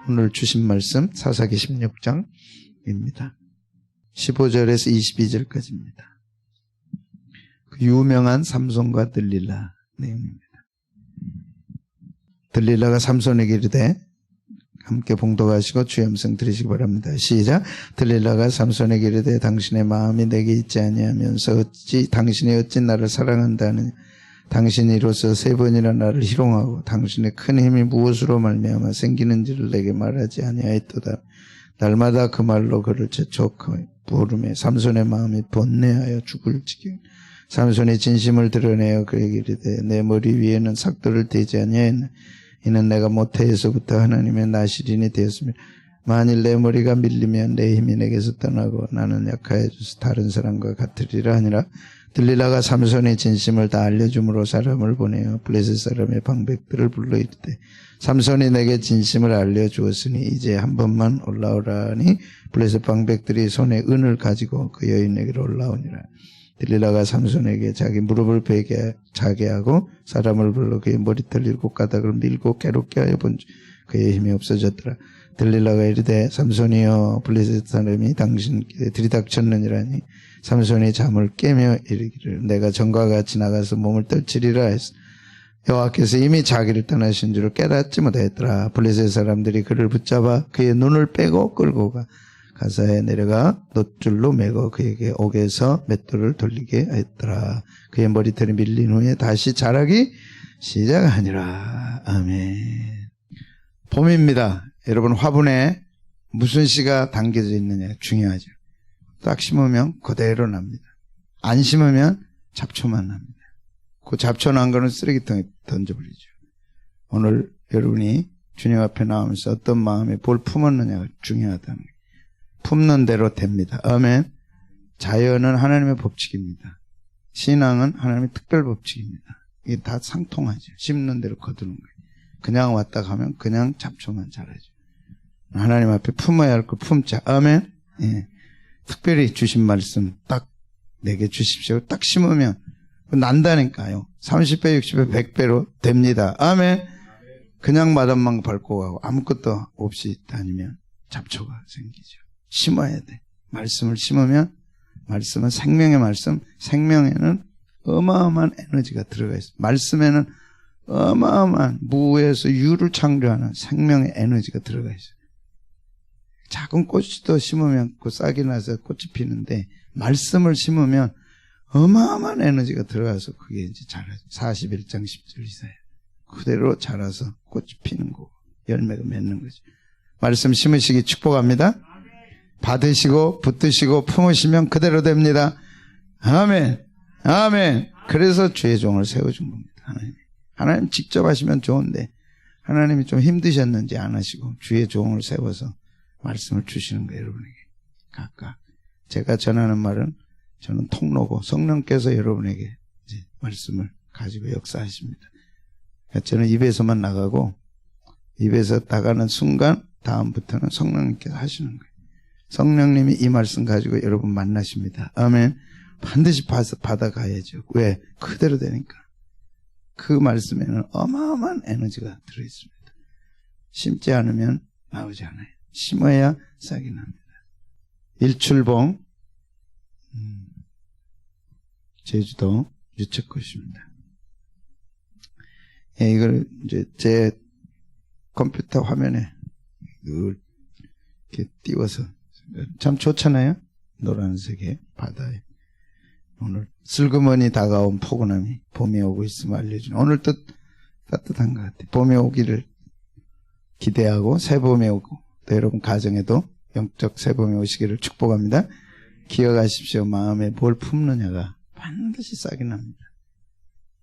오늘 주신 말씀 사사기 16장입니다. 15절에서 22절까지입니다. 그 유명한 삼손과 들릴라 내용입니다. 들릴라가 삼손에게 이르되 함께 봉독하시고 주의 음성 들으시기 바랍니다. 시작. 들릴라가 삼손에게 이르되 당신의 마음이 내게 있지 아니하면서 당신이 어찌 나를 사랑한다느냐. 당신이 이로써 3번이나 나를 희롱하고 당신의 큰 힘이 무엇으로 말미암아 생기는지를 내게 말하지 아니하였도다. 날마다 그 말로 그를 재촉하여 부르매 삼손의 마음이 번뇌하여 죽을 지경. 삼손이 진심을 드러내어 그에게 이르되 내 머리 위에는 삭도를 떼지 아니하였나. 이는 내가 모태에서부터 하나님의 나실인이 되었습니다. 만일 내 머리가 밀리면 내 힘이 내게서 떠나고 나는 약하여져서 다른 사람과 같으리라 하니라. 들릴라가 삼손의 진심을 다 알려줌으로 사람을 보내어 블레셋 사람의 방백들을 불러 이르되 삼손이 내게 진심을 알려주었으니 이제 한 번만 올라오라니 블레셋 방백들이 손에 은을 가지고 그 여인에게로 올라오니라. 들릴라가 삼손에게 자기 무릎을 베게 자게 하고 사람을 불러 그의 머리털 7가닥을 밀고 괴롭게 하여 본즉 그의 힘이 없어졌더라. 들릴라가 이르되 삼손이여 블레셋 사람이 당신께 들이닥쳤느니라니. 삼손이 잠을 깨며 이르기를 내가 전과 같이 나가서 몸을 떨치리라 했어. 여호와께서 이미 자기를 떠나신 줄을 깨닫지 못하였더라. 블레셋 사람들이 그를 붙잡아 그의 눈을 빼고 끌고 가사에 내려가 놋줄로 매고 그에게 옥에서 맷돌을 돌리게 하였더라. 그의 머리털이 밀린 후에 다시 자라기 시작하니라. 아멘. 봄입니다. 여러분 화분에 무슨 씨가 담겨져 있느냐 중요하죠. 딱 심으면 그대로 납니다. 안 심으면 잡초만 납니다. 그 잡초 난 거는 쓰레기통에 던져버리죠. 오늘 여러분이 주님 앞에 나오면서 어떤 마음에 뭘 품었느냐가 중요하다는 거예요. 품는 대로 됩니다. 아멘. 자연은 하나님의 법칙입니다. 신앙은 하나님의 특별 법칙입니다. 이게 다 상통하죠. 심는 대로 거두는 거예요. 그냥 왔다 가면 그냥 잡초만 자라죠. 하나님 앞에 품어야 할 걸 품자. 아멘. 예. 특별히 주신 말씀 딱 내게 주십시오. 딱 심으면 난다니까요. 30배, 60배, 100배로 됩니다. 아멘. 그냥 마당만 밟고 가고 아무것도 없이 다니면 잡초가 생기죠. 심어야 돼. 말씀을 심으면 말씀은 생명의 말씀. 생명에는 어마어마한 에너지가 들어가 있어요. 말씀에는 어마어마한 무에서 유를 창조하는 생명의 에너지가 들어가 있어요. 작은 꽃도 심으면 그 싹이 나서 꽃이 피는데 말씀을 심으면 어마어마한 에너지가 들어가서 그게 이제 자라죠. 41장 10절 이사야. 그대로 자라서 꽃이 피는 거고 열매가 맺는 거죠. 말씀 심으시기 축복합니다. 받으시고 붙드시고 품으시면 그대로 됩니다. 아멘. 아멘. 그래서 주의 종을 세워준 겁니다. 하나님 직접 하시면 좋은데 하나님이 좀 힘드셨는지 안 하시고 주의 종을 세워서 말씀을 주시는 거예요. 여러분에게 각각. 제가 전하는 말은 저는 통로고 성령께서 여러분에게 이제 말씀을 가지고 역사하십니다. 저는 입에서만 나가고 입에서 나가는 순간 다음부터는 성령님께서 하시는 거예요. 성령님이 이 말씀 가지고 여러분 만나십니다. 아멘. 반드시 받아가야죠. 왜? 그대로 되니까. 그 말씀에는 어마어마한 에너지가 들어있습니다. 심지 않으면 나오지 않아요. 심어야 싹이 납니다. 일출봉 제주도 유채 꽃입니다. 예, 이걸 이제 제 컴퓨터 화면에 늘 이렇게 띄워서 참 좋잖아요. 노란색의 바다에 오늘 슬그머니 다가온 포근함이 봄이 오고 있음을 알려주는 오늘 또 따뜻한 것 같아요. 봄이 오기를 기대하고 새 봄이 오고 또 여러분 가정에도 영적 새 봄이 오시기를 축복합니다. 기억하십시오. 마음에 뭘 품느냐가 반드시 싹이 납니다.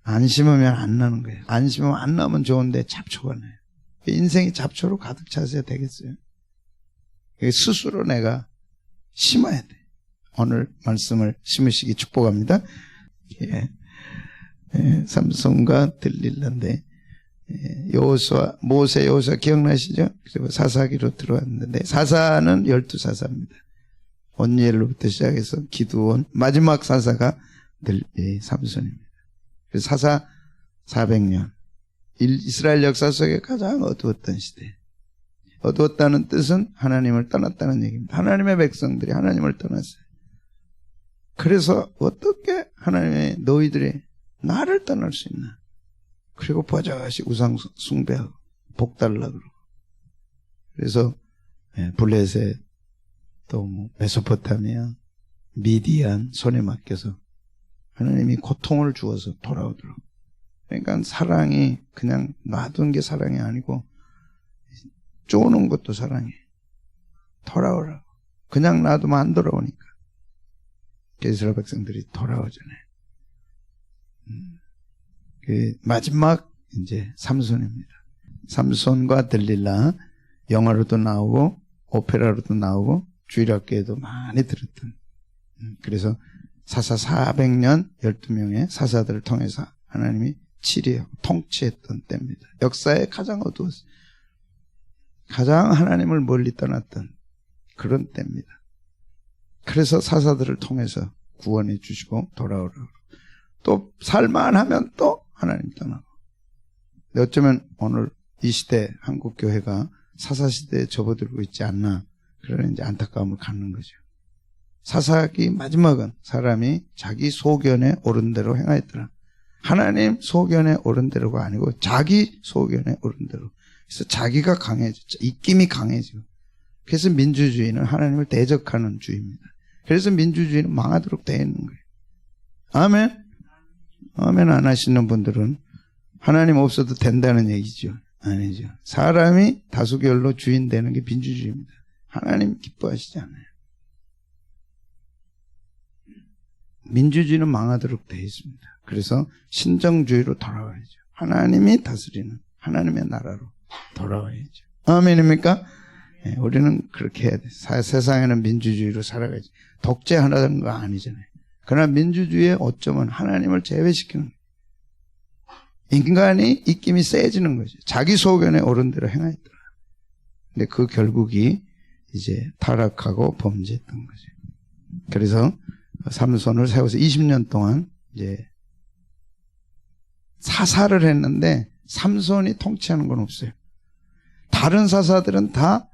안 심으면 안 나는 거예요. 안 심으면 안 나면 좋은데 잡초가 나요. 인생이 잡초로 가득 차서야 되겠어요. 스스로 내가 심어야 돼. 오늘 말씀을 심으시기 축복합니다. 예. 삼손과 들릴라인데 여호수아, 모세 여호수아 기억나시죠? 그리고 사사기로 들어왔는데 사사는 12사사입니다. 온니엘로부터 시작해서 기드온 마지막 사사가 삼손입니다. 그래서 사사 400년 이스라엘 역사 속에 가장 어두웠던 시대. 어두웠다는 뜻은 하나님을 떠났다는 얘기입니다. 하나님의 백성들이 하나님을 떠났어요. 그래서 어떻게 하나님의 너희들이 나를 떠날 수 있나? 그리고 버젓이 우상 숭배하고 복달라고 그러고. 그래서 블레셋 또 뭐 메소포타미아 미디안 손에 맡겨서 하나님이 고통을 주어서 돌아오더라고. 그러니까 사랑이 그냥 놔둔 게 사랑이 아니고 쪼는 것도 사랑이에요. 돌아오라고. 그냥 놔두면 안 돌아오니까. 이스라엘 백성들이 돌아오잖아요. 그 마지막 이제 삼손입니다. 삼손과 들릴라 영화로도 나오고 오페라로도 나오고 주일학교에도 많이 들었던. 그래서 사사 400년 12명의 사사들을 통해서 하나님이 치리하고 통치했던 때입니다. 역사에 가장 어두웠어요. 가장 하나님을 멀리 떠났던 그런 때입니다. 그래서 사사들을 통해서 구원해 주시고 돌아오라고. 또 살만하면 또 하나님 떠나고. 어쩌면 오늘 이 시대 한국 교회가 사사시대에 접어들고 있지 않나, 그런 이제 안타까움을 갖는 거죠. 사사기 마지막은 사람이 자기 소견에 옳은 대로 행하였더라. 하나님 소견에 옳은 대로가 아니고 자기 소견에 옳은 대로. 그래서 자기가 강해졌죠. 입김이 강해지고. 그래서 민주주의는 하나님을 대적하는 주의입니다. 그래서 민주주의는 망하도록 되어 있는 거예요. 아멘? 아멘 안 하시는 분들은 하나님 없어도 된다는 얘기죠. 아니죠. 사람이 다수결로 주인 되는 게 민주주의입니다. 하나님 기뻐하시지 않아요. 민주주의는 망하도록 되어 있습니다. 그래서 신정주의로 돌아와야죠. 하나님이 다스리는 하나님의 나라로 돌아와야죠. 아멘입니까? 네, 우리는 그렇게 해야 돼. 세상에는 민주주의로 살아가야지. 독재하는 거 아니잖아요. 그러나 민주주의의 어쩌면 하나님을 제외시키는 거예요. 인간이 입김이 세지는 거죠. 자기 소견에 옳은 대로 행하였더라. 근데 그 결국이 이제 타락하고 범죄했던 거죠. 그래서 삼손을 세워서 20년 동안 이제 사사를 했는데 삼손이 통치하는 건 없어요. 다른 사사들은 다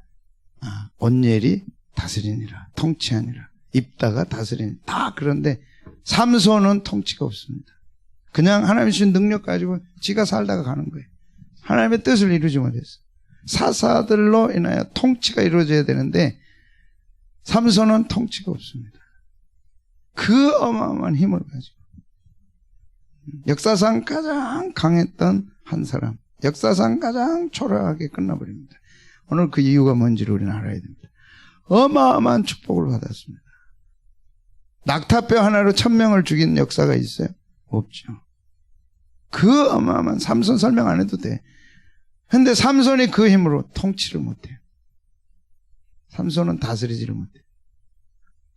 온엘이 다스리니라, 통치하니라, 입다가 다스리니라, 다 그런데 삼손은 통치가 없습니다. 그냥 하나님이 주신 능력 가지고 지가 살다가 가는 거예요. 하나님의 뜻을 이루지 못했어요. 사사들로 인하여 통치가 이루어져야 되는데 삼손은 통치가 없습니다. 그 어마어마한 힘을 가지고 역사상 가장 강했던 한 사람, 역사상 가장 초라하게 끝나버립니다. 오늘 그 이유가 뭔지를 우리는 알아야 됩니다. 어마어마한 축복을 받았습니다. 낙타뼈 하나로 1000명을 죽인 역사가 있어요? 없죠. 그 어마어마한 삼손 설명 안 해도 돼. 근데 삼손이 그 힘으로 통치를 못해요. 삼손은 다스리지를 못해요.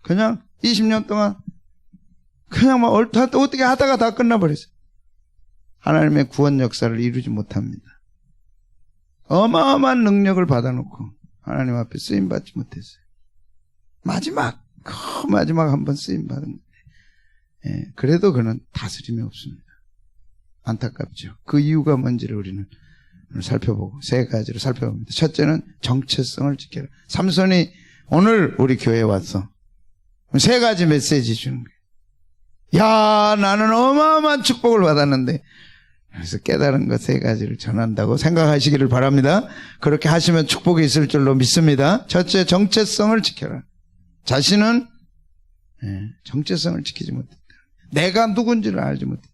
그냥 20년 동안 그냥 막 어떻게 하다가 다 끝나버렸어요. 하나님의 구원 역사를 이루지 못합니다. 어마어마한 능력을 받아놓고 하나님 앞에 쓰임받지 못했어요. 마지막 한 번 쓰임받은 거예요. 예, 그래도 그는 다스림이 없습니다. 안타깝죠. 그 이유가 뭔지를 우리는 오늘 살펴보고 세 가지로 살펴봅니다. 첫째는 정체성을 지켜라. 삼손이 오늘 우리 교회에 와서 세 가지 메시지 주는 거예요. 야, 나는 어마어마한 축복을 받았는데, 그래서 깨달은 것 세 가지를 전한다고 생각하시기를 바랍니다. 그렇게 하시면 축복이 있을 줄로 믿습니다. 첫째, 정체성을 지켜라. 자신은 정체성을 지키지 못했다. 내가 누군지를 알지 못했다.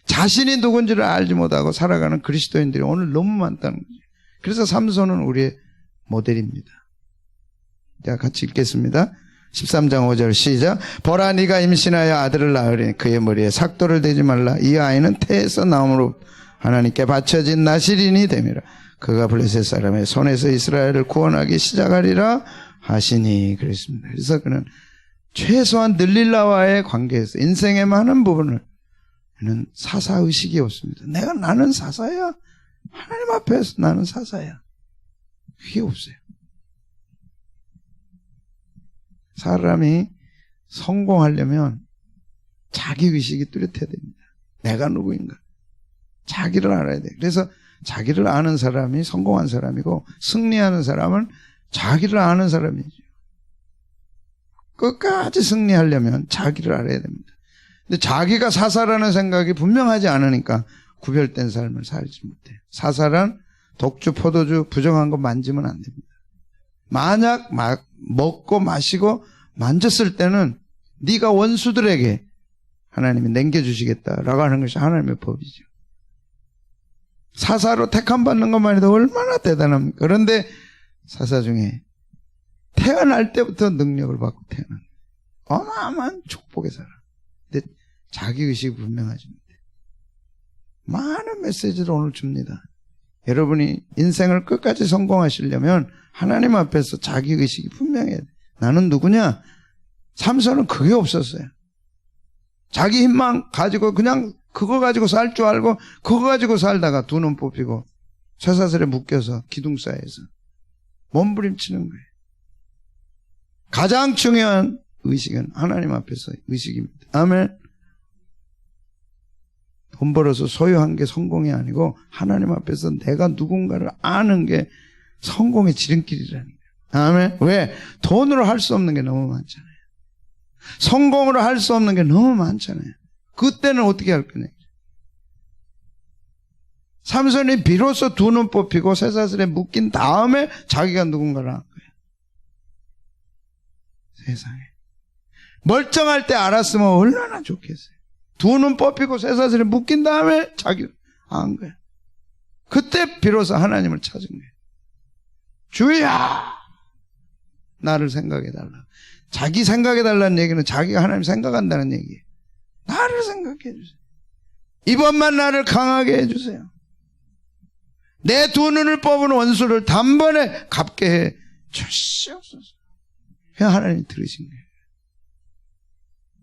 자신이 누군지를 알지 못하고 살아가는 그리스도인들이 오늘 너무 많다는 거죠. 그래서 삼손은 우리의 모델입니다. 자, 같이 읽겠습니다. 13장 5절 시작. 보라, 네가 임신하여 아들을 낳으리니 그의 머리에 삭도를 대지 말라. 이 아이는 태에서 나옴으로 하나님께 바쳐진 나실인이 됨이라. 그가 블레셋 사람의 손에서 이스라엘을 구원하기 시작하리라 하시니 그랬습니다. 그래서 그는 최소한 들릴라와의 관계에서 인생의 많은 부분을 그는 사사의식이 없습니다. 나는 사사야. 하나님 앞에서 나는 사사야. 그게 없어요. 사람이 성공하려면 자기의식이 뚜렷해야 됩니다. 내가 누구인가. 자기를 알아야 돼요. 그래서 자기를 아는 사람이 성공한 사람이고 승리하는 사람은 자기를 아는 사람이죠. 끝까지 승리하려면 자기를 알아야 됩니다. 근데 자기가 사사라는 생각이 분명하지 않으니까 구별된 삶을 살지 못해요. 사사란 독주, 포도주, 부정한 거 만지면 안 됩니다. 만약 먹고 마시고 만졌을 때는 네가 원수들에게 하나님이 남겨주시겠다라고 하는 것이 하나님의 법이죠. 사사로 택함 받는 것만 해도 얼마나 대단합니까? 그런데 사사 중에 태어날 때부터 능력을 받고 태어난 어마어마한 축복의 사람. 근데 자기의식이 분명하지 못해요. 많은 메시지를 오늘 줍니다. 여러분이 인생을 끝까지 성공하시려면 하나님 앞에서 자기의식이 분명해야 돼요. 나는 누구냐? 삼손은 그게 없었어요. 자기 힘만 가지고 그냥 그거 가지고 살 줄 알고 그거 가지고 살다가 두 눈 뽑히고 쇠사슬에 묶여서 기둥사에서 몸부림치는 거예요. 가장 중요한 의식은 하나님 앞에서 의식입니다. 아멘. 돈 벌어서 소유한 게 성공이 아니고 하나님 앞에서 내가 누군가를 아는 게 성공의 지름길이라는 거예요. 아멘. 왜? 돈으로 할 수 없는 게 너무 많잖아요. 성공으로 할 수 없는 게 너무 많잖아요. 그때는 어떻게 할 거냐. 삼손이 비로소 두 눈 뽑히고 쇠사슬에 묶인 다음에 자기가 누군가를 한 거예요. 세상에. 멀쩡할 때 알았으면 얼마나 좋겠어요. 두 눈 뽑히고 쇠사슬에 묶인 다음에 자기를 안 거예요. 그때 비로소 하나님을 찾은 거예요. 주야, 나를 생각해달라. 자기 생각해달라는 얘기는 자기가 하나님 생각한다는 얘기예요. 나를 생각해 주세요. 이번만 나를 강하게 해주세요. 내 두 눈을 뽑은 원수를 단번에 갚게 해 주시옵소서. 그냥 하나님이 들으신 거예요.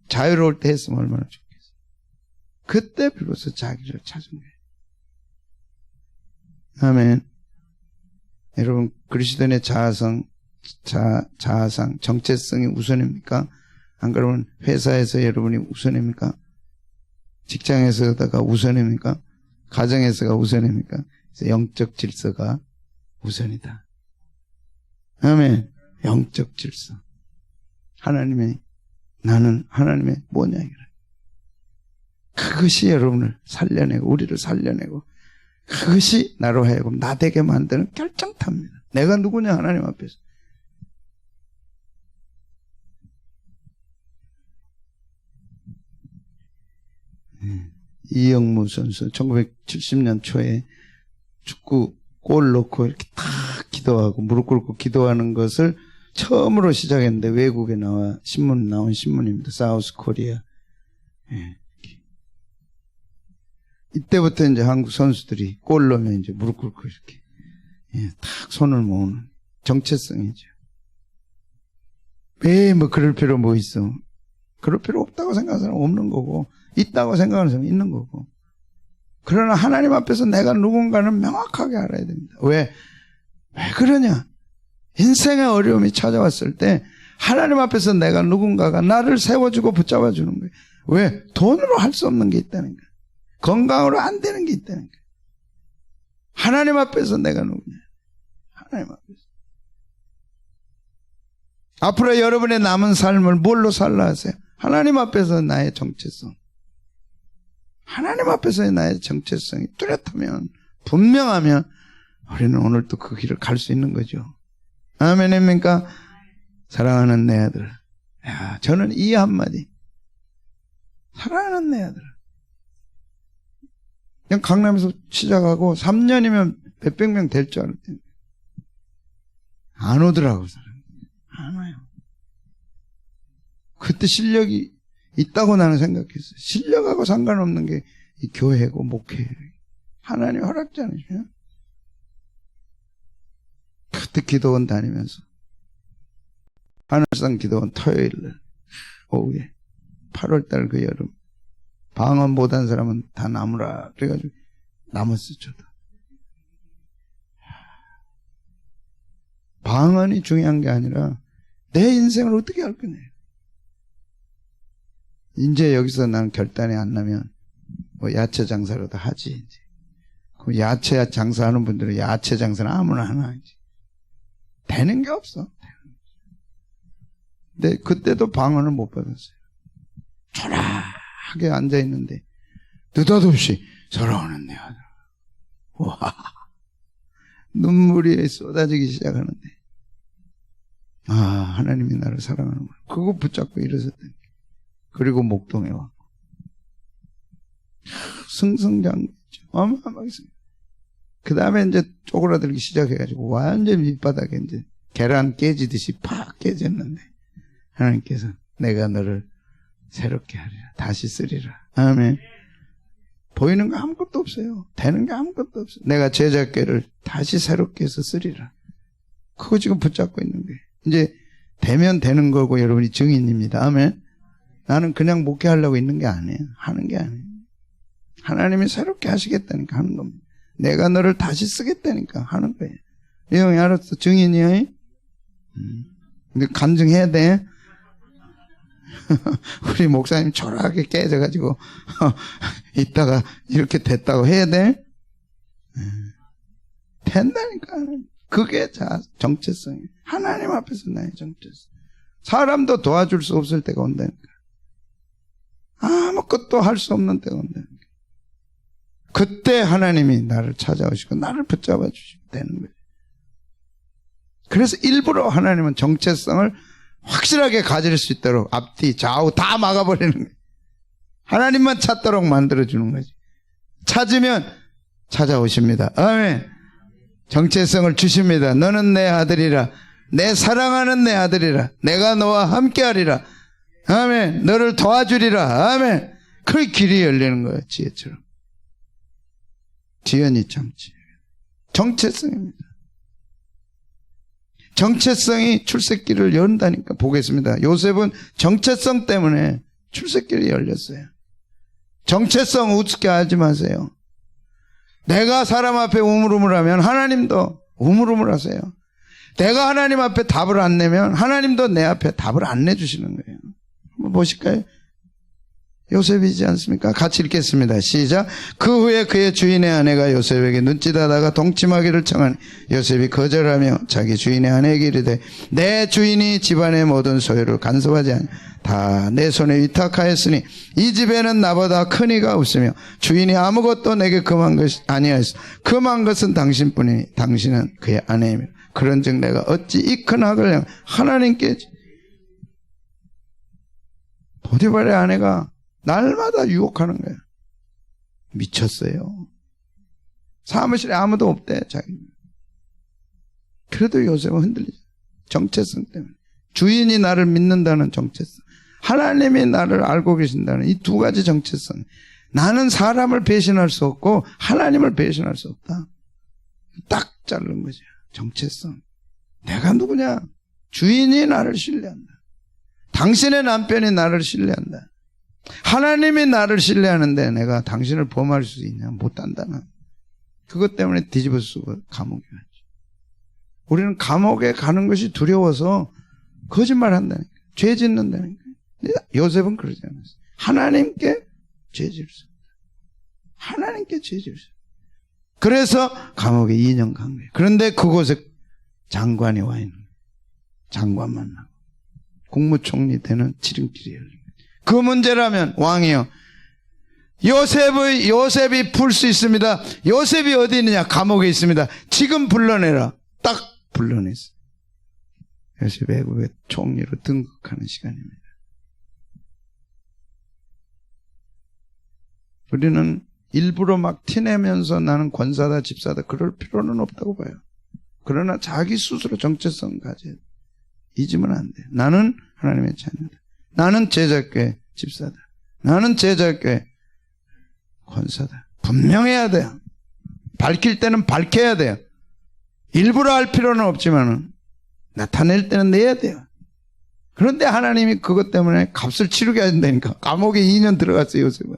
자유로울 때 했으면 얼마나 좋겠어요. 그때 비로소 자기를 찾은 거예요. 아멘. 여러분, 그리스도인의 자아상, 정체성이 우선입니까? 안 그러면 회사에서 여러분이 우선입니까? 직장에서가 우선입니까? 가정에서가 우선입니까? 영적 질서가 우선이다. 아멘. 영적 질서. 하나님의, 나는 하나님의 뭐냐, 이거라. 그것이 여러분을 살려내고, 우리를 살려내고, 그것이 나로 하여금 나 되게 만드는 결정타입니다. 내가 누구냐, 하나님 앞에서. 이영무 선수 1970년 초에 축구 골 넣고 이렇게 탁 기도하고 무릎 꿇고 기도하는 것을 처음으로 시작했는데 외국에 나온 신문입니다. 사우스 코리아. 예. 이때부터 이제 한국 선수들이 골 넣으면 이제 무릎 꿇고 이렇게 탁 손을 모으는 정체성이죠. 왜 뭐 그럴 필요 뭐 있어? 그럴 필요 없다고 생각하는 사람은 없는 거고 있다고 생각하는 사람은 있는 거고. 그러나 하나님 앞에서 내가 누군가는 명확하게 알아야 됩니다. 왜 그러냐? 인생의 어려움이 찾아왔을 때 하나님 앞에서 내가 누군가가 나를 세워주고 붙잡아 주는 거예요. 왜? 돈으로 할 수 없는 게 있다는 거예요. 건강으로 안 되는 게 있다는 거예요. 하나님 앞에서 내가 누구냐? 하나님 앞에서. 앞으로 여러분의 남은 삶을 뭘로 살라 하세요? 하나님 앞에서 나의 정체성. 하나님 앞에서의 나의 정체성이 뚜렷하면, 분명하면 우리는 오늘 또 그 길을 갈 수 있는 거죠. 아멘입니까? 사랑하는 내 아들. 야, 저는 이 한마디. 사랑하는 내 아들. 그냥 강남에서 시작하고 3년이면 몇백 명 될 줄 알았더니 안 오더라고, 사람이. 안 와요. 그때 실력이 있다고 나는 생각했어요. 실력하고 상관없는 게 이 교회고 목회예요. 하나님 허락지 않으시면. 그때 기도원 다니면서 하늘상 기도원 토요일날 오후에 8월달 그 여름 방언 못한 사람은 다 남으라 그래가지고 남았어. 저도 방언이 중요한 게 아니라 내 인생을 어떻게 할 거냐. 이제 여기서 난 결단이 안 나면 뭐 야채 장사라도 하지. 이제 야채 장사하는 분들은 야채 장사는 아무나 하나 하지. 되는 게 없어. 근데 그때도 방언을 못 받았어요. 초라하게 앉아있는데 느닷없이 사랑하는 내 아들. 와, 눈물이 쏟아지기 시작하는데 아, 하나님이 나를 사랑하는구나. 그거 붙잡고 일어섰더니 그리고 목동에 왔고 승승장구했죠. 어마어마하게 승. 그 다음에 이제 쪼그라들기 시작해가지고 완전 밑바닥에 이제 계란 깨지듯이 팍 깨졌는데 하나님께서 내가 너를 새롭게 하리라. 다시 쓰리라. 아멘. 보이는 거 아무것도 없어요. 되는 게 아무것도 없어요. 내가 제자께를 다시 새롭게 해서 쓰리라. 그거 지금 붙잡고 있는 거예요. 이제 되면 되는 거고 여러분이 증인입니다. 아멘. 나는 그냥 목회하려고 있는 게 아니에요. 하는 게 아니에요. 하나님이 새롭게 하시겠다니까 하는 겁니다. 내가 너를 다시 쓰겠다니까 하는 거예요. 이 형이 알았어. 증인이요? 근데 간증해야 돼. 우리 목사님 초라하게 깨져가지고 이따가 이렇게 됐다고 해야 돼? 된다니까. 그게 정체성이에요. 하나님 앞에서 나의 정체성. 사람도 도와줄 수 없을 때가 온다니까. 아무것도 할 수 없는 때가 온다니까. 그때 하나님이 나를 찾아오시고 나를 붙잡아 주시면 되는 거예요. 그래서 일부러 하나님은 정체성을 확실하게 가질 수 있도록 앞뒤 좌우 다 막아버리는 거예요. 하나님만 찾도록 만들어주는 거지. 찾으면 찾아오십니다. 아멘. 정체성을 주십니다. 너는 내 아들이라. 내 사랑하는 내 아들이라. 내가 너와 함께하리라. 아멘. 너를 도와주리라. 아멘. 그 길이 열리는 거예요. 지혜처럼. 지연이 참지. 정체성입니다. 정체성이 출세길을 연다니까. 보겠습니다. 요셉은 정체성 때문에 출세길이 열렸어요. 정체성 우습게 하지 마세요. 내가 사람 앞에 우물우물하면 하나님도 우물우물하세요. 내가 하나님 앞에 답을 안 내면 하나님도 내 앞에 답을 안 내주시는 거예요. 한번 보실까요? 요셉이지 않습니까? 같이 읽겠습니다. 시작. 그 후에 그의 주인의 아내가 요셉에게 눈짓하다가 동침하기를 청하니 요셉이 거절하며 자기 주인의 아내에게 이르되 내 주인이 집안의 모든 소유를 간섭하지 않냐. 다 내 손에 위탁하였으니 이 집에는 나보다 큰 이가 없으며 주인이 아무것도 내게 금한 것이 아니하였어. 금한 것은 당신뿐이니 당신은 그의 아내이며 그런즉 내가 어찌 이 큰 학을 하나님께. 보디발의 아내가 날마다 유혹하는 거예요. 미쳤어요. 사무실에 아무도 없대. 자기. 그래도 요셉은 흔들리죠. 정체성 때문에. 주인이 나를 믿는다는 정체성, 하나님이 나를 알고 계신다는 이 두 가지 정체성. 나는 사람을 배신할 수 없고 하나님을 배신할 수 없다. 딱 자른 거죠. 정체성. 내가 누구냐? 주인이 나를 신뢰한다. 당신의 남편이 나를 신뢰한다. 하나님이 나를 신뢰하는데 내가 당신을 범할 수 있냐? 못한다는. 그것 때문에 뒤집어 쓰고 감옥에 갔죠. 우리는 감옥에 가는 것이 두려워서 거짓말 한다니까. 죄 짓는다니까. 요셉은 그러지 않았어요. 하나님께 죄 지을 수 없다. 하나님께 죄 지을 수 없다. 그래서 감옥에 2년 간 거예요. 그런데 그곳에 장관이 와 있는 거예요. 장관 만나고 국무총리 되는 지름길이 열린 거예요. 그 문제라면 왕이요, 요셉이 풀 수 있습니다. 요셉이 어디 있느냐? 감옥에 있습니다. 지금 불러내라. 딱 불러냈어요. 요셉이 애국의 총리로 등극하는 시간입니다. 우리는 일부러 막 티내면서 나는 권사다 집사다 그럴 필요는 없다고 봐요. 그러나 자기 스스로 정체성 가져야 돼. 잊으면 안 돼. 나는 하나님의 자녀다. 나는 제자교회 집사다. 나는 제자교회 권사다. 분명해야 돼요. 밝힐 때는 밝혀야 돼요. 일부러 할 필요는 없지만은 나타낼 때는 내야 돼요. 그런데 하나님이 그것 때문에 값을 치르게 하신다니까. 감옥에 2년 들어갔어요, 요셉은.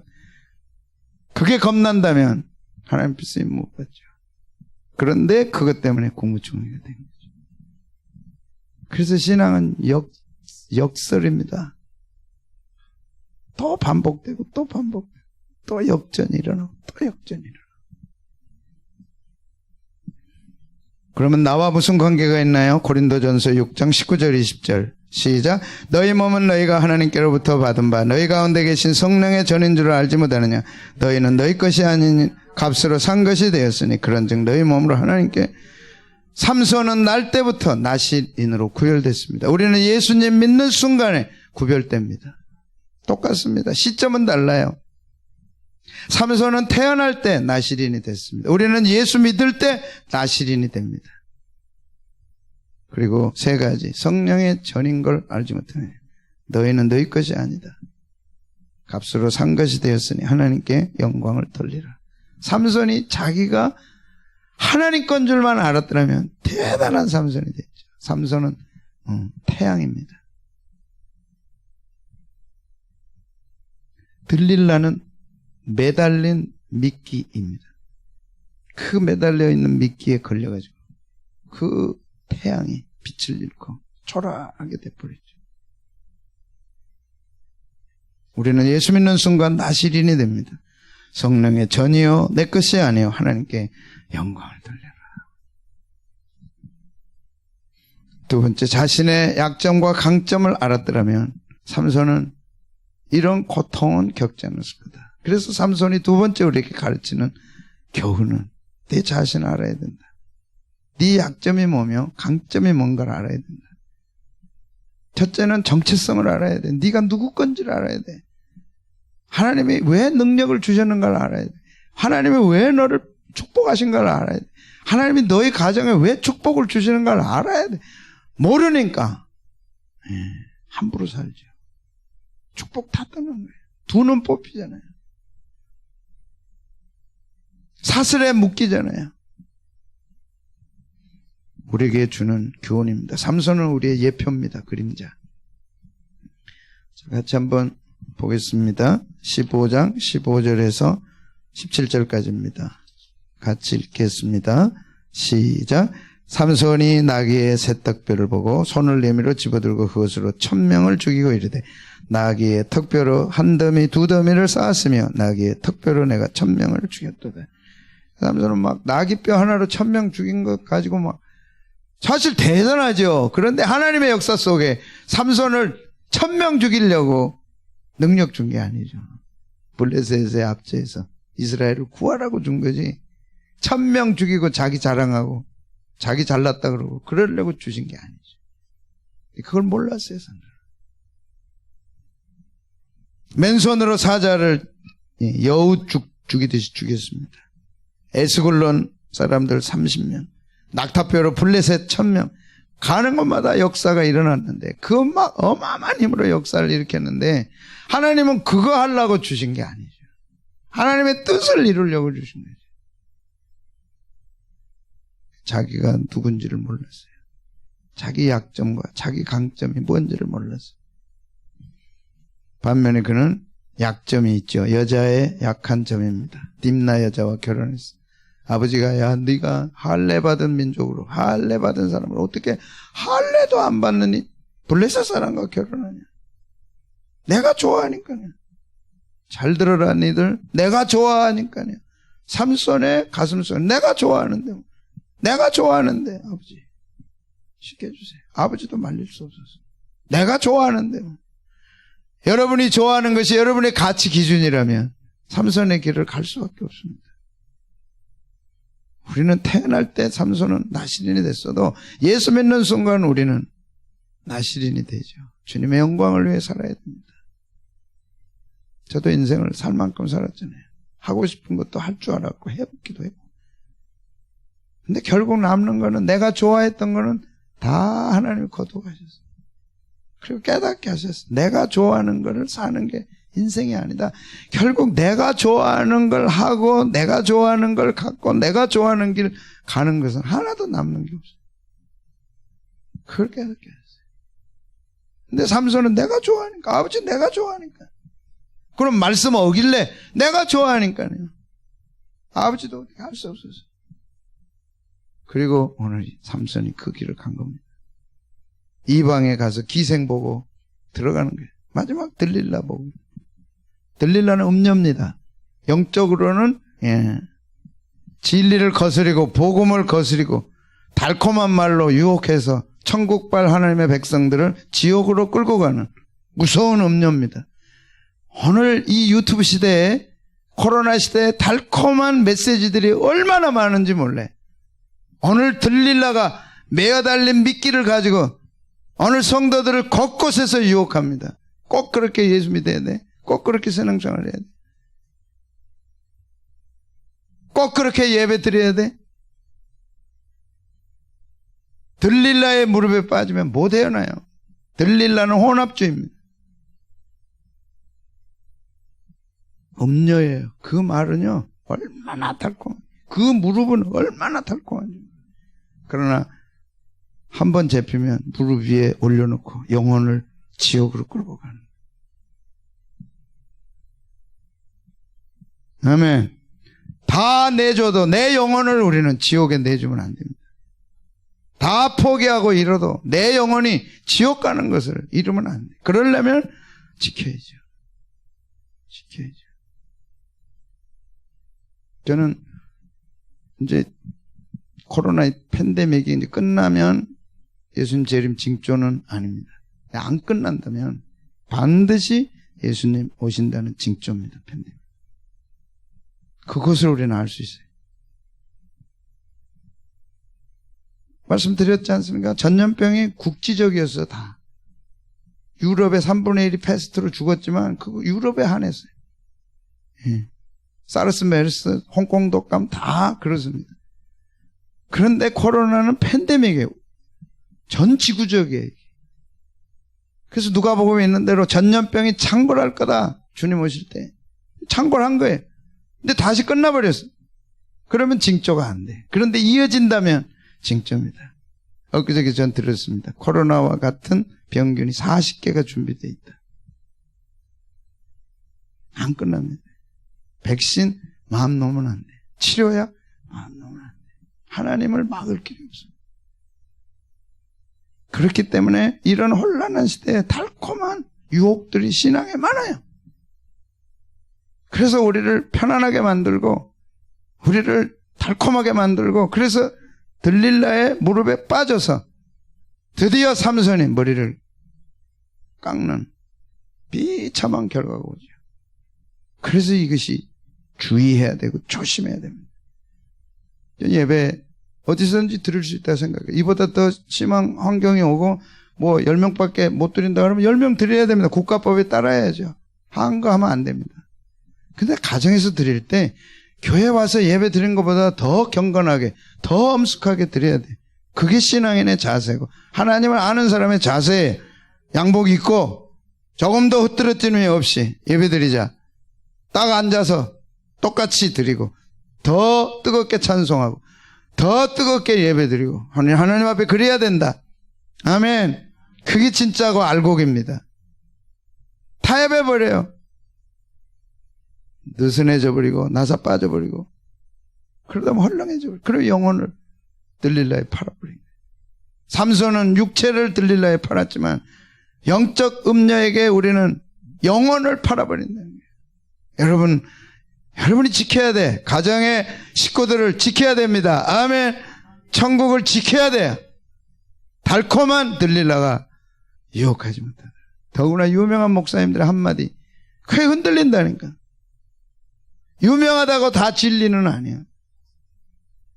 그게 겁난다면 하나님 쓰임 못 받죠. 그런데 그것 때문에 국무총리가 된 거죠. 그래서 신앙은 역설입니다. 또 반복되고 또 반복되고 또 역전이 일어나고 또 역전이 일어나고. 그러면 나와 무슨 관계가 있나요? 고린도전서 6장 19절 20절 시작. 너희 몸은 너희가 하나님께로부터 받은 바 너희 가운데 계신 성령의 전인 줄 알지 못하느냐. 너희는 너희 것이 아닌 값으로 산 것이 되었으니 그런즉 너희 몸으로 하나님께. 삼손은 날 때부터 나실인으로 구별됐습니다. 우리는 예수님 믿는 순간에 구별됩니다. 똑같습니다. 시점은 달라요. 삼손은 태어날 때 나실인이 됐습니다. 우리는 예수 믿을 때 나실인이 됩니다. 그리고 세 가지. 성령의 전인 걸 알지 못하느냐. 너희는 너희 것이 아니다. 값으로 산 것이 되었으니 하나님께 영광을 돌리라. 삼손이 자기가 하나님 건 줄만 알았더라면 대단한 삼손이 됐죠. 삼손은 태양입니다. 들릴라는 매달린 미끼입니다. 그 매달려 있는 미끼에 걸려가지고 그 태양이 빛을 잃고 초라하게 돼버리죠. 우리는 예수 믿는 순간 나실인이 됩니다. 성령의 전이요 내 것이 아니요 하나님께 영광을 돌려라. 두 번째, 자신의 약점과 강점을 알았더라면 삼손은 이런 고통은 겪지 않았을 거다. 그래서 삼손이 두 번째 우리에게 가르치는 교훈은 내 자신을 알아야 된다. 네 약점이 뭐며 강점이 뭔가를 알아야 된다. 첫째는 정체성을 알아야 돼. 네가 누구 건지를 알아야 돼. 하나님이 왜 능력을 주셨는가를 알아야 돼. 하나님이 왜 너를 축복하신가를 알아야 돼. 하나님이 너희 가정에 왜 축복을 주시는가를 알아야 돼. 모르니까 함부로 살죠. 축복 다 떠난 거예요. 두 눈 뽑히잖아요. 사슬에 묶이잖아요. 우리에게 주는 교훈입니다. 삼손은 우리의 예표입니다. 그림자. 자, 같이 한번 보겠습니다. 15장 15절에서 17절까지입니다. 같이 읽겠습니다. 시작. 삼손이 나귀의 새턱뼈를 보고 손을 내밀어 집어들고 그것으로 1000명을 죽이고 이르되 나귀의 턱뼈로 한 더미 두 더미를 쌓았으며 나귀의 턱뼈로 내가 1000명을 죽였도다. 삼손은 막 나귀뼈 하나로 1000명 죽인 것 가지고 막 사실 대단하죠. 그런데 하나님의 역사 속에 삼손을 1000명 죽이려고 능력 준 게 아니죠. 블레셋의 압제에서 이스라엘을 구하라고 준 거지. 1000명 죽이고 자기 자랑하고 자기 잘났다 그러고 그러려고 주신 게 아니죠. 그걸 몰랐어요. 맨손으로 사자를 여우 죽이듯이 죽였습니다. 에스골론 사람들 30명, 낙타뼈로 블레셋 1000명, 가는 곳마다 역사가 일어났는데 그 막 어마어마한 힘으로 역사를 일으켰는데 하나님은 그거 하려고 주신 게 아니죠. 하나님의 뜻을 이루려고 주신 거죠. 자기가 누군지를 몰랐어요. 자기 약점과 자기 강점이 뭔지를 몰랐어요. 반면에 그는 약점이 있죠. 여자의 약한 점입니다. 딥나 여자와 결혼했어요. 아버지가 야 네가 할례 받은 민족으로 할례 받은 사람으로 어떻게 할례도 안 받는 블레셋 사람과 결혼하냐. 내가 좋아하니까요. 잘 들어라 니들. 내가 좋아하니까요. 삼손의 가슴 속에 내가 좋아하는데 내가 좋아하는데 아버지 시켜주세요. 아버지도 말릴 수 없어서 내가 좋아하는데 여러분이 좋아하는 것이 여러분의 가치 기준이라면 삼손의 길을 갈 수밖에 없습니다. 우리는 태어날 때 삼손은 나실인이 됐어도 예수 믿는 순간 우리는 나실인이 되죠. 주님의 영광을 위해 살아야 됩니다. 저도 인생을 살 만큼 살았잖아요. 하고 싶은 것도 할 줄 알았고 해보기도 했고. 근데 결국 남는 거는 내가 좋아했던 거는 다 하나님이 거두가셨어요. 그리고 깨닫게 하셨어요. 내가 좋아하는 거를 사는 게 인생이 아니다. 결국 내가 좋아하는 걸 하고 내가 좋아하는 걸 갖고 내가 좋아하는 길 가는 것은 하나도 남는 게 없어요. 그걸 깨닫게 하셨어요. 근데 삼손은 내가 좋아하니까 아버지 내가 좋아하니까 그럼 말씀 어길래 내가 좋아하니까요. 아버지도 어떻게 할 수 없었어요. 그리고 오늘 삼손이 그 길을 간 겁니다. 이방에 가서 기생 보고 들어가는 거예요. 마지막 들릴라 보고. 들릴라는 음녀입니다. 영적으로는 진리를 거스리고 복음을 거스리고 달콤한 말로 유혹해서 천국발 하나님의 백성들을 지옥으로 끌고 가는 무서운 음료입니다. 오늘 이 유튜브 시대에, 코로나 시대에 달콤한 메시지들이 얼마나 많은지 몰래. 오늘 들릴라가 매어 달린 미끼를 가지고 오늘 성도들을 곳곳에서 유혹합니다. 꼭 그렇게 예수 믿어야 돼. 꼭 그렇게 신앙생활을 해야 돼. 꼭 그렇게 예배 드려야 돼. 들릴라의 무릎에 빠지면 못 헤어나요. 들릴라는 혼합주의입니다. 음료예요. 그 말은요, 얼마나 달콤. 그 무릎은 얼마나 달콤한지. 그러나 한 번 잡히면 무릎 위에 올려놓고 영혼을 지옥으로 끌고 가는. 아멘. 다 내줘도 내 영혼을 우리는 지옥에 내주면 안 됩니다. 다 포기하고 이뤄도 내 영혼이 지옥 가는 것을 이루면 안 돼. 그러려면 지켜야죠. 지켜야죠. 저는 이제 코로나 팬데믹이 이제 끝나면 예수님 재림 징조는 아닙니다. 안 끝난다면 반드시 예수님 오신다는 징조입니다. 팬데믹. 그것을 우리는 알 수 있어요. 말씀드렸지 않습니까? 전염병이 국지적이었어요. 다. 유럽의 3분의 1이 패스트로 죽었지만 그거 유럽에 한했어요. 예. 사르스, 메르스, 홍콩 독감 다 그렇습니다. 그런데 코로나는 팬데믹이에요. 전 지구적이에요. 그래서 누가복음에 있는 대로 전염병이 창궐할 거다. 주님 오실 때. 창궐한 거예요. 근데 다시 끝나버렸어요. 그러면 징조가 안 돼. 그런데 이어진다면 징조입니다. 엊그저께 전 들었습니다. 코로나와 같은 병균이 40개가 준비되어 있다. 안 끝납니다. 백신 마음 놓으면 안 돼. 치료야 마음 놓으면 안 돼. 하나님을 막을 길이 없습니다. 그렇기 때문에 이런 혼란한 시대에 달콤한 유혹들이 신앙에 많아요. 그래서 우리를 편안하게 만들고 우리를 달콤하게 만들고 그래서 들릴라의 무릎에 빠져서 드디어 삼손이 머리를 깎는 비참한 결과가 오죠. 그래서 이것이 주의해야 되고 조심해야 됩니다. 예배 어디서든지 드릴 수 있다고 생각해요. 이보다 더 심한 환경이 오고 뭐 10명밖에 못 드린다 그러면 10명 드려야 됩니다. 국가법에 따라야죠. 한거하면 안 됩니다. 근데 가정에서 드릴 때 교회 와서 예배 드린 것보다 더 경건하게 더 엄숙하게 드려야 돼. 그게 신앙인의 자세고 하나님을 아는 사람의 자세에 양복 입고 조금 더 흐트러짐이 없이 예배 드리자. 딱 앉아서 똑같이 드리고 더 뜨겁게 찬송하고 더 뜨겁게 예배 드리고 하나님 앞에 그래야 된다. 아멘. 그게 진짜고 알곡입니다. 타협해버려요. 느슨해져 버리고 나사 빠져버리고 그러다 보면 헐렁해져 버리고 그리고 영혼을 들릴라에 팔아버린 거예요. 삼손은 육체를 들릴라에 팔았지만 영적 음녀에게 우리는 영혼을 팔아버린다는 거예요. 여러분이 지켜야 돼. 가정의 식구들을 지켜야 됩니다. 아멘. 천국을 지켜야 돼요. 달콤한 들릴라가 유혹하지 못한다. 더구나 유명한 목사님들의 한마디 그게 흔들린다니까. 유명하다고 다 진리는 아니야.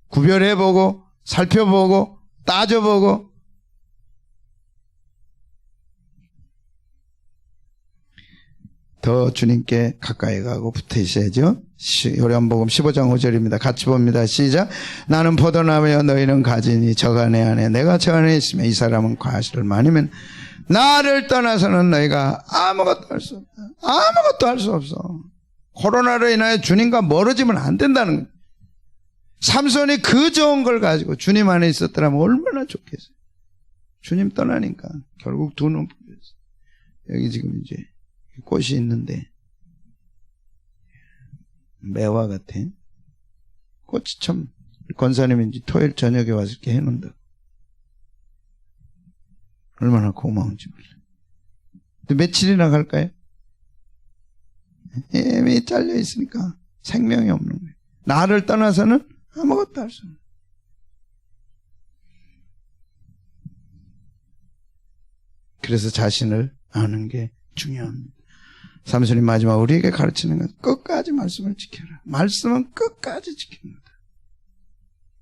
구별해보고 살펴보고 따져보고 더 주님께 가까이 가고 붙어 있어야죠. 요한복음 15장 5절입니다. 같이 봅니다. 시작. 나는 포도나무여 너희는 가지니 저가 내 안에 내가 저 안에 있으며 이 사람은 과실을 많으면 나를 떠나서는 너희가 아무것도 할 수 없다. 아무것도 할 수 없어. 코로나로 인하여 주님과 멀어지면 안 된다는 거예요. 삼손이 그 좋은 걸 가지고 주님 안에 있었더라면 얼마나 좋겠어요. 주님 떠나니까 결국 두 눈 뿌렸어요. 여기 지금 이제 꽃이 있는데 매화 같아. 꽃이 참 권사님인지 토요일 저녁에 와서 이렇게 해놓는다. 얼마나 고마운지 몰라. 근데 며칠이나 갈까요? 이미 잘려 있으니까 생명이 없는 거예요. 나를 떠나서는 아무것도 할 수 없는 거예요. 그래서 자신을 아는 게 중요합니다. 삼손이 마지막 우리에게 가르치는 건 끝까지 말씀을 지켜라. 말씀은 끝까지 지킵니다.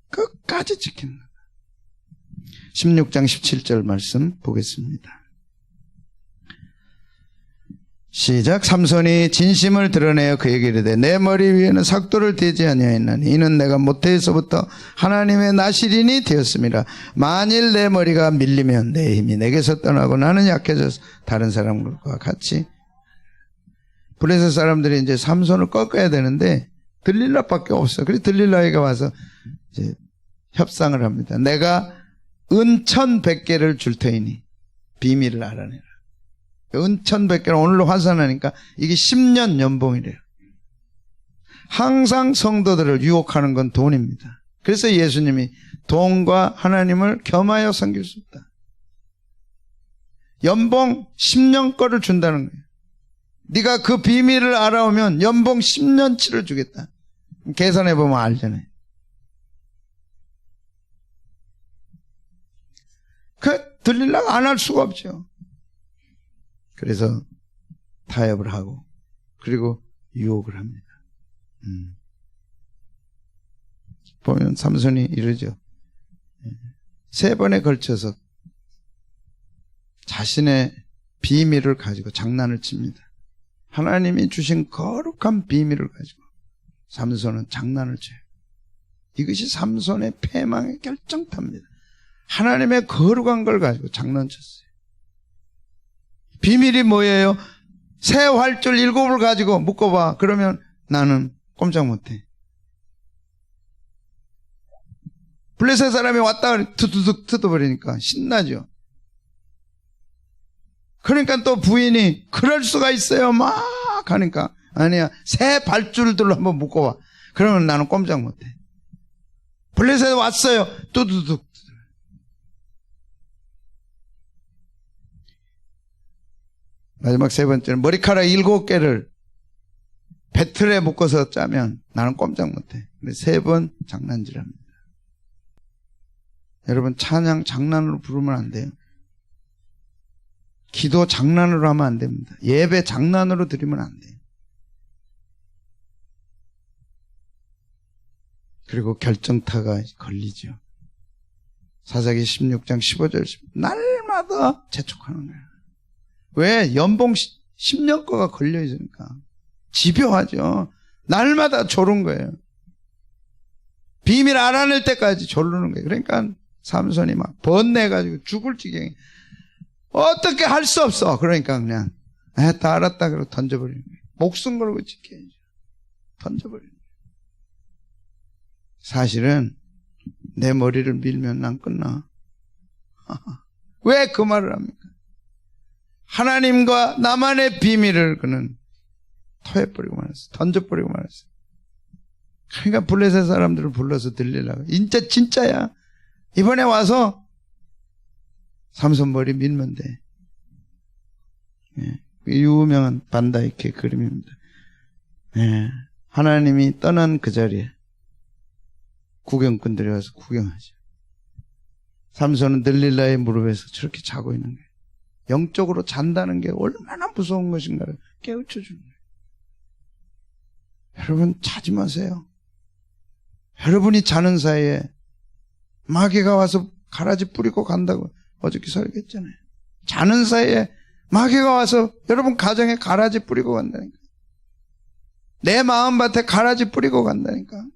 끝까지 지킵니다. 16장 17절 말씀 보겠습니다. 시작. 삼손이 진심을 드러내어 그에게 이르되 내 머리 위에는 삭도를 대지 아니하였나니 이는 내가 모태에서부터 하나님의 나실인이 되었음이라. 만일 내 머리가 밀리면 내 힘이 내게서 떠나고 나는 약해져서 다른 사람과 같이. 블레셋 사람들이 이제 삼손을 꺾어야 되는데 들릴라밖에 없어요. 그래서 들릴라에게 와서 이제 협상을 합니다. 내가 은 1,100개를 줄 테이니 비밀을 알아내라. 은 1,100개를 오늘로 환산하니까 이게 10년 연봉이래요. 항상 성도들을 유혹하는 건 돈입니다. 그래서 예수님이 돈과 하나님을 겸하여 섬길 수 없다. 연봉 10년 거를 준다는 거예요. 네가 그 비밀을 알아오면 연봉 10년치를 주겠다. 계산해보면 알잖아요. 들리려고 안 할 수가 없죠. 그래서 타협을 하고 그리고 유혹을 합니다. 보면 삼손이 이러죠. 3번에 걸쳐서 자신의 비밀을 가지고 장난을 칩니다. 하나님이 주신 거룩한 비밀을 가지고 삼손은 장난을 쳐요. 이것이 삼손의 패망의 결정타입니다. 하나님의 거룩한 걸 가지고 장난쳤어요. 비밀이 뭐예요? 새 활줄 7을 가지고 묶어봐. 그러면 나는 꼼짝 못해. 블레셋 사람이 왔다 두두둑 뜯어버리니까 신나죠. 그러니까 또 부인이 그럴 수가 있어요 막 하니까 아니야, 새 발줄들로 한번 묶어봐. 그러면 나는 꼼짝 못해. 블레셋 왔어요. 두두둑. 마지막 3번째는 머리카락 7개를 배틀에 묶어서 짜면 나는 꼼짝 못해. 3번 장난질합니다. 여러분, 찬양 장난으로 부르면 안 돼요. 기도 장난으로 하면 안 됩니다. 예배 장난으로 드리면 안 돼요. 그리고 결정타가 걸리죠. 사사기 16장 15절 날마다 재촉하는 거예요. 왜? 연봉 10년 거가 걸려 있으니까. 집요하죠. 날마다 조른 거예요. 비밀 알아낼 때까지 조르는 거예요. 그러니까 삼손이 막 번뇌해가지고 죽을 지경이. 어떻게 할 수 없어. 그러니까 그냥 다 알았다 그러고 던져버리는 거예요. 목숨 걸고 지켜야죠. 던져버리는 거예요. 사실은 내 머리를 밀면 난 끝나. 왜 그 말을 합니까? 하나님과 나만의 비밀을 그는 토해버리고 말았어. 던져버리고 말았어. 그러니까 블레셋 사람들을 불러서 들리려고. 진짜야. 이번에 와서 삼손 머리 밀면 돼. 유명한 반다이크의 그림입니다. 하나님이 떠난 그 자리에 구경꾼들이 와서 구경하죠. 삼손은 들릴라의 무릎에서 저렇게 자고 있는 거예요. 영적으로 잔다는 게 얼마나 무서운 것인가를 깨우쳐 주는 거예요. 여러분, 자지 마세요. 여러분이 자는 사이에 마귀가 와서 가라지 뿌리고 간다고 어저께 설교했잖아요. 자는 사이에 마귀가 와서 여러분 가정에 가라지 뿌리고 간다니까. 내 마음밭에 가라지 뿌리고 간다니까.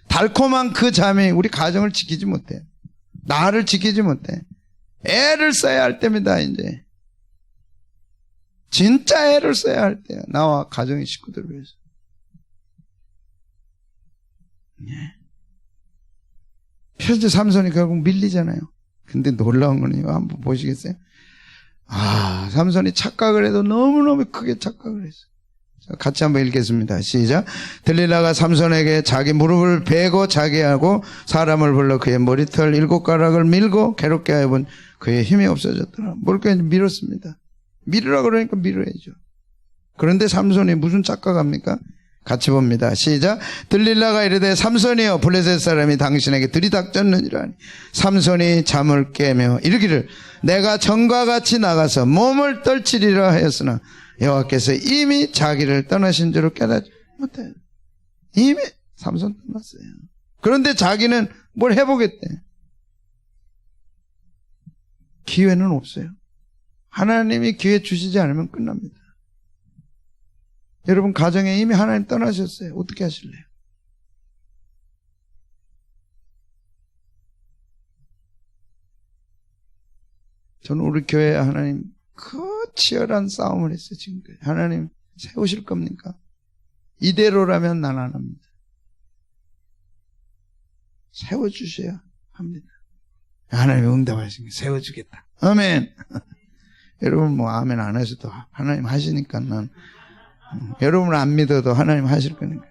달콤한 그 잠이 우리 가정을 지키지 못해. 나를 지키지 못해. 애를 써야 할 때입니다. 이제 진짜 애를 써야 할 때야. 나와 가정의 식구들을 위해서. 그래서 삼손이 결국 밀리잖아요. 근데 놀라운 건 이거 한번 보시겠어요? 삼손이 착각을 해도 너무너무 크게 착각을 했어요. 같이 한번 읽겠습니다. 시작. 들릴라가 삼손에게 자기 무릎을 베고 자게 하고 사람을 불러 그의 머리털 7가락을 밀고 괴롭게 하여 본 그의 힘이 없어졌더라. 뭘까 밀었습니다. 밀으라 그러니까 밀어야죠. 그런데 삼손이 무슨 착각합니까? 같이 봅니다. 시작. 들릴라가 이르되 삼손이여 블레셋 사람이 당신에게 들이닥쳤느니라 하니 삼손이 잠을 깨며 이르기를 내가 전과 같이 나가서 몸을 떨치리라 하였으나 여호와께서 이미 자기를 떠나신 줄을 깨닫지 못해. 이미 삼손 떠났어요. 그런데 자기는 뭘 해보겠대. 기회는 없어요. 하나님이 기회 주시지 않으면 끝납니다. 여러분 가정에 이미 하나님 떠나셨어요. 어떻게 하실래요? 저는 우리 교회에 하나님 그 치열한 싸움을 했어요. 지금까지. 하나님 세우실 겁니까? 이대로라면 난 안 합니다. 세워주셔야 합니다. 하나님이 응답하신 게 세워주겠다. 아멘. 여러분 뭐 아멘 안 하셔도 하나님 하시니까 난 여러분 안 믿어도 하나님 하실 거니까.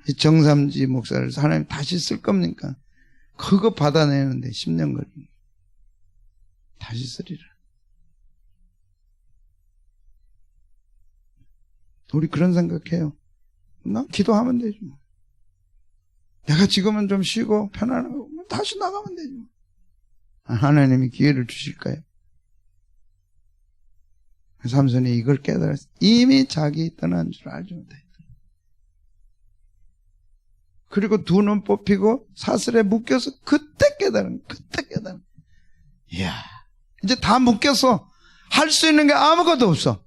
이 정삼지 목사를 하나님 다시 쓸 겁니까? 그거 받아내는데 10년 걸립니다. 다시 쓰리라. 우리 그런 생각해요. 난 기도하면 되지 뭐. 내가 지금은 좀 쉬고 편안하고 다시 나가면 되지 뭐. 하나님이 기회를 주실까요? 삼손이 이걸 깨달았어요. 이미 자기 떠난 줄 알지 못했다. 그리고 두 눈 뽑히고 사슬에 묶여서 그때 깨달은. 이야, 이제 다 묶였어. 할 수 있는 게 아무것도 없어.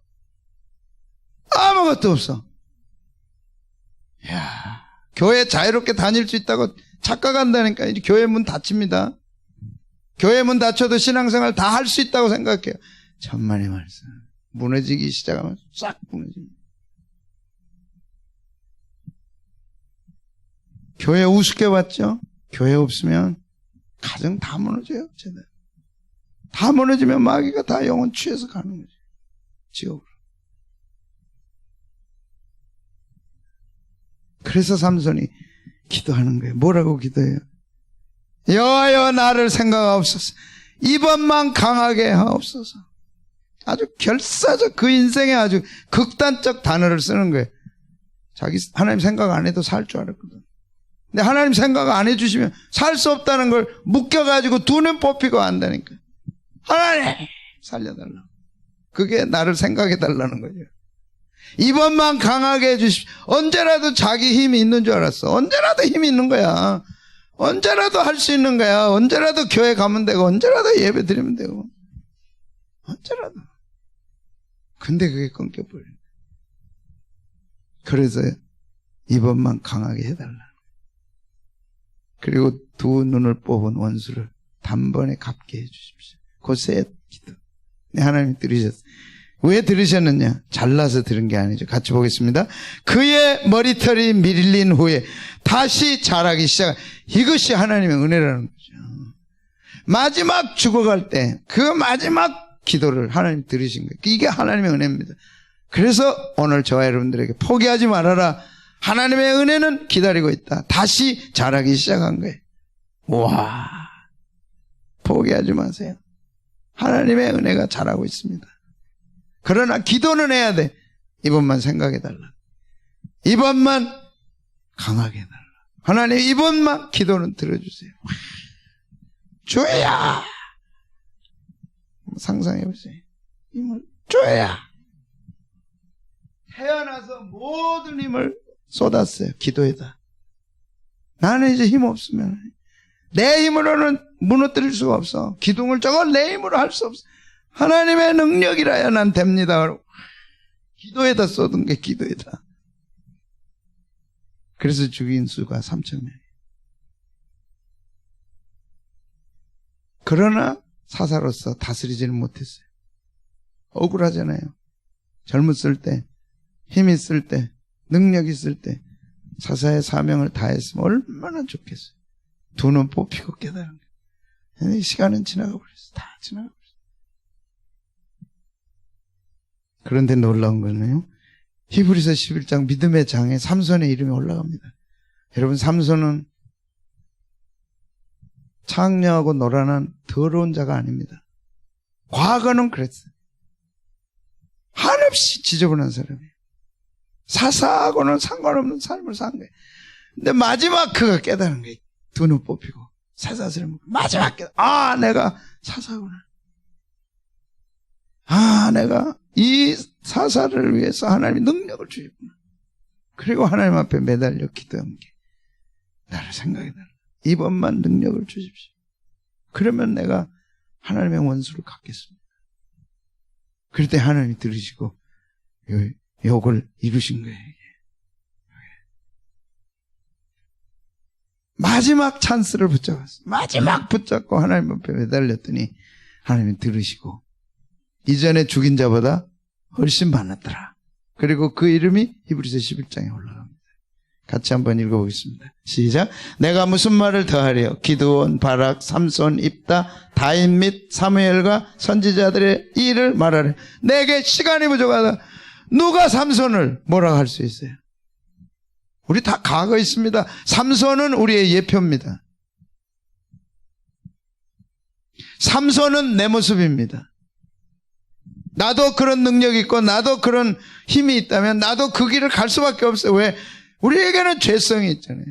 아무것도 없어. 이야, 교회 자유롭게 다닐 수 있다고 착각한다니까. 이제 교회 문 닫힙니다. 교회 문 닫혀도 신앙생활 다 할 수 있다고 생각해요. 천만의 말씀. 무너지기 시작하면 싹 무너집니다. 교회 우습게 봤죠? 교회 없으면 가정 다 무너져요. 제대로. 다 무너지면 마귀가 다 영혼 취해서 가는 거죠. 지옥으로. 그래서 삼손이 기도하는 거예요. 뭐라고 기도해요? 여호와여 나를 생각하옵소서. 이번만 강하게 하옵소서. 아주 결사적 그 인생에 아주 극단적 단어를 쓰는 거예요. 자기 하나님 생각 안 해도 살 줄 알았거든. 근데 하나님 생각 안 해주시면 살 수 없다는 걸 묶여가지고 두 눈 뽑히고 한다니까. 하나님 살려달라. 그게 나를 생각해달라는 거죠. 이번만 강하게 해주십시오. 언제라도 자기 힘이 있는 줄 알았어. 언제라도 힘이 있는 거야. 언제라도 할 수 있는 거야. 언제라도 교회 가면 되고 언제라도 예배 드리면 되고 언제라도. 근데 그게 끊겨버려요. 그래서 이번만 강하게 해달라. 그리고 두 눈을 뽑은 원수를 단번에 갚게 해주십시오. 그 새 기도. 네, 하나님이 들으셨어요. 왜 들으셨느냐? 잘나서 들은 게 아니죠. 같이 보겠습니다. 그의 머리털이 밀린 후에 다시 자라기 시작. 이것이 하나님의 은혜라는 거죠. 마지막 죽어갈 때 그 마지막 기도를 하나님 들으신 거예요. 이게 하나님의 은혜입니다. 그래서 오늘 저와 여러분들에게 포기하지 말아라. 하나님의 은혜는 기다리고 있다. 다시 자라기 시작한 거예요. 와, 포기하지 마세요. 하나님의 은혜가 자라고 있습니다. 그러나 기도는 해야 돼. 이번만 생각해달라. 이번만 강하게 해달라. 하나님 이번만 기도는 들어주세요. 주야, 상상해보세요. 힘을 줘야. 태어나서 모든 힘을 쏟았어요. 기도에다. 나는 이제 힘 없으면 내 힘으로는 무너뜨릴 수가 없어. 기둥을 저걸 내 힘으로 할 수 없어. 하나님의 능력이라야 난 됩니다. 기도에다 쏟은 게 기도에다. 그래서 죽인 수가 3,000명. 그러나 사사로서 다스리지는 못했어요. 억울하잖아요. 젊었을 때, 힘 있을 때, 능력 있을 때 사사의 사명을 다했으면 얼마나 좋겠어요. 두 눈 뽑히고 깨달은 거예요. 시간은 지나가 버렸어요. 다 지나가 버렸어요. 그런데 놀라운 거는요, 히브리서 11장 믿음의 장에 삼손의 이름이 올라갑니다. 여러분, 삼손은 창녀하고 노란한 더러운 자가 아닙니다. 과거는 그랬어요. 한없이 지저분한 사람이에요. 사사하고는 상관없는 삶을 산 거예요. 근데 마지막 그가 깨달은 거예요. 두 눈 뽑히고 사사스를 먹고 마지막 내가 사사구나. 내가 이 사사를 위해서 하나님이 능력을 주셨구나. 그리고 하나님 앞에 매달려 기도한 게 나를 생각이 나라. 이번만 능력을 주십시오. 그러면 내가 하나님의 원수를 갚겠습니다. 그럴 때 하나님이 들으시고 욕을 이루신 거예요. 마지막 찬스를 붙잡았어요. 마지막 붙잡고 하나님 앞에 매달렸더니 하나님이 들으시고 이전에 죽인 자보다 훨씬 많았더라. 그리고 그 이름이 히브리서 11장에 올라갑니다. 같이 한번 읽어보겠습니다. 시작. 내가 무슨 말을 더하리요? 기드온, 바락, 삼손, 입다, 다윗 및 사무엘과 선지자들의 일을 말하래. 내게 시간이 부족하다. 누가 삼손을 뭐라고 할 수 있어요? 우리 다 과거 있습니다. 삼손은 우리의 예표입니다. 삼손은 내 모습입니다. 나도 그런 능력이 있고 나도 그런 힘이 있다면 나도 그 길을 갈 수밖에 없어요. 왜? 우리에게는 죄성이 있잖아요.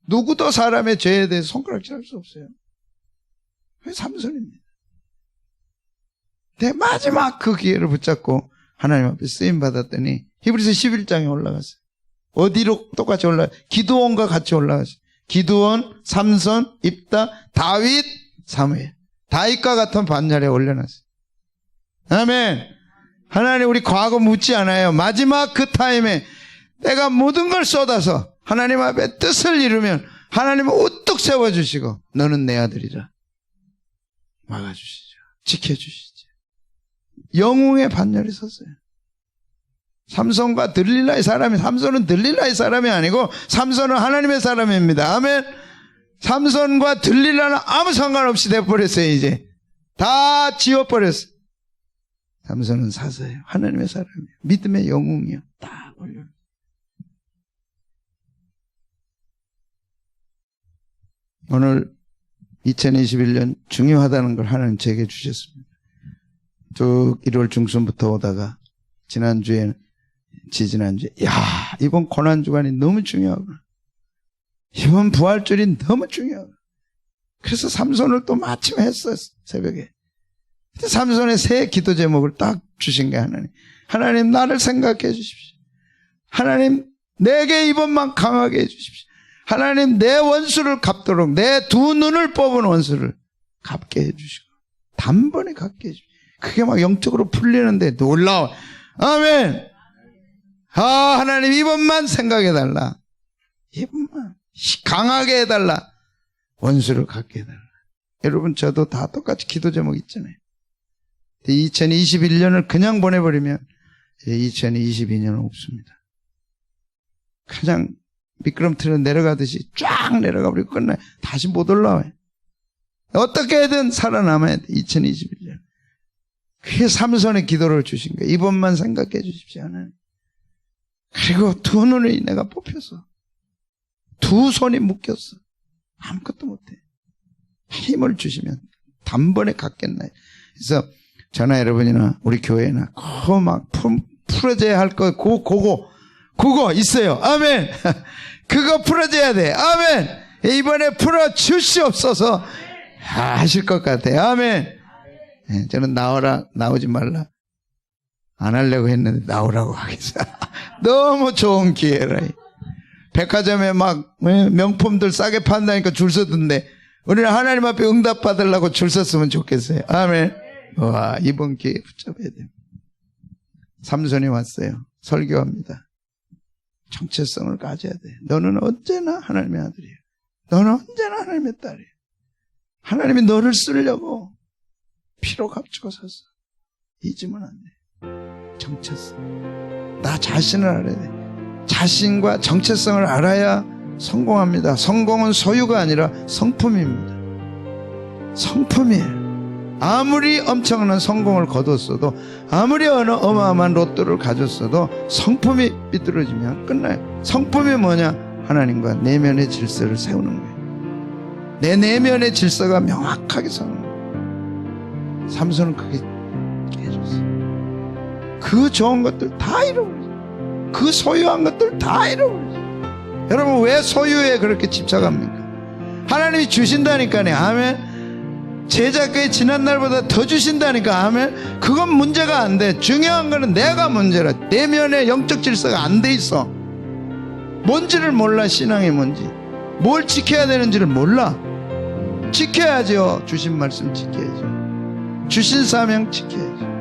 누구도 사람의 죄에 대해서 손가락질할 수 없어요. 왜? 삼손입니다. 내 마지막 그 기회를 붙잡고 하나님 앞에 쓰임받았더니 히브리서 11장에 올라갔어요. 어디로 똑같이 기드온과 같이 올라갔어요. 기드온, 삼손, 입다, 다윗, 사무엘. 다윗과 같은 반열에 올려놨어요. 아멘. 하나님 우리 과거 묻지 않아요. 마지막 그 타임에 내가 모든 걸 쏟아서 하나님 앞에 뜻을 이루면 하나님은 우뚝 세워주시고 너는 내 아들이라 막아주시죠. 지켜주시죠. 영웅의 반열에 섰어요. 삼손과 들릴라의 사람이, 삼손은 들릴라의 사람이 아니고 삼손은 하나님의 사람입니다. 아멘. 삼손과 들릴라는 아무 상관없이 돼버렸어요. 이제 다 지워버렸어요. 삼손은 사서예요. 하나님의 사람이에요. 믿음의 영웅이요. 딱 올려. 오늘 2021년 중요하다는 걸 하나님 제게 주셨습니다. 쭉 1월 중순부터 오다가 지난주에 이번 고난주간이 너무 중요하구나. 이번 부활절이 너무 중요하구나. 그래서 삼손을 또 마침 했어요. 새벽에. 근데 삼손의 새 기도 제목을 딱 주신 게 하나님. 하나님 나를 생각해 주십시오. 하나님 내게 이번만 강하게 해 주십시오. 하나님 내 원수를 갚도록 내 두 눈을 뽑은 원수를 갚게 해 주시고 단번에 갚게 해 주시고 그게 막 영적으로 풀리는데 놀라워. 아멘. 하나님 이번만 생각해 달라. 이번만 강하게 해달라. 원수를 갚게 해달라. 여러분 저도 다 똑같이 기도 제목 있잖아요. 2021년을 그냥 보내버리면 2022년은 없습니다. 그냥 미끄럼틀에 내려가듯이 쫙 내려가 버리고 끝나요. 다시 못 올라와요. 어떻게든 살아남아야 돼. 2021년. 그게 삼손의 기도를 주신 거예요. 이번만 생각해 주십시오. 하나님. 그리고 두 눈이 내가 뽑혀서 두 손이 묶였어. 아무것도 못해. 힘을 주시면 단번에 갖겠나요? 그래서 저나 여러분이나 우리 교회나 그거 막 풀어져야 할 거 그거 있어요. 아멘. 그거 풀어져야 돼. 아멘. 이번에 풀어주시옵소서 하실 것 같아요. 아멘. 저는 나오지 말라 안 하려고 했는데 나오라고 하겠어요. 너무 좋은 기회라. 백화점에 막 명품들 싸게 판다니까 줄 서던데 우리는 하나님 앞에 응답 받으려고 줄 섰으면 좋겠어요. 아멘. 와, 이번 기회에 붙잡아야 돼요. 삼손이 왔어요. 설교합니다. 정체성을 가져야 돼. 너는 언제나 하나님의 아들이에요. 너는 언제나 하나님의 딸이에요. 하나님이 너를 쓰려고 피로 값주고 섰어. 잊으면 안 돼. 정체성. 나 자신을 알아야 돼. 자신과 정체성을 알아야 성공합니다. 성공은 소유가 아니라 성품입니다. 성품이에요. 아무리 엄청난 성공을 거뒀어도 아무리 어마어마한 로또를 가졌어도 성품이 삐뚤어지면 끝나요. 성품이 뭐냐? 하나님과 내면의 질서를 세우는 거예요. 내 내면의 질서가 명확하게 서는 거예요. 삼손은 그게 깨졌어요. 그 좋은 것들 다 잃어버렸어요. 그 소유한 것들 다 잃어버렸어요. 여러분 왜 소유에 그렇게 집착합니까? 하나님이 주신다니까요. 아멘. 제자께 지난날보다 더 주신다니까. 아멘. 그건 문제가 안 돼. 중요한 거는 내가 문제라. 내면의 영적 질서가 안 돼 있어. 뭔지를 몰라. 신앙이 뭔지, 뭘 지켜야 되는지를 몰라. 지켜야죠. 주신 말씀 지켜야죠. 주신 사명 지켜야죠.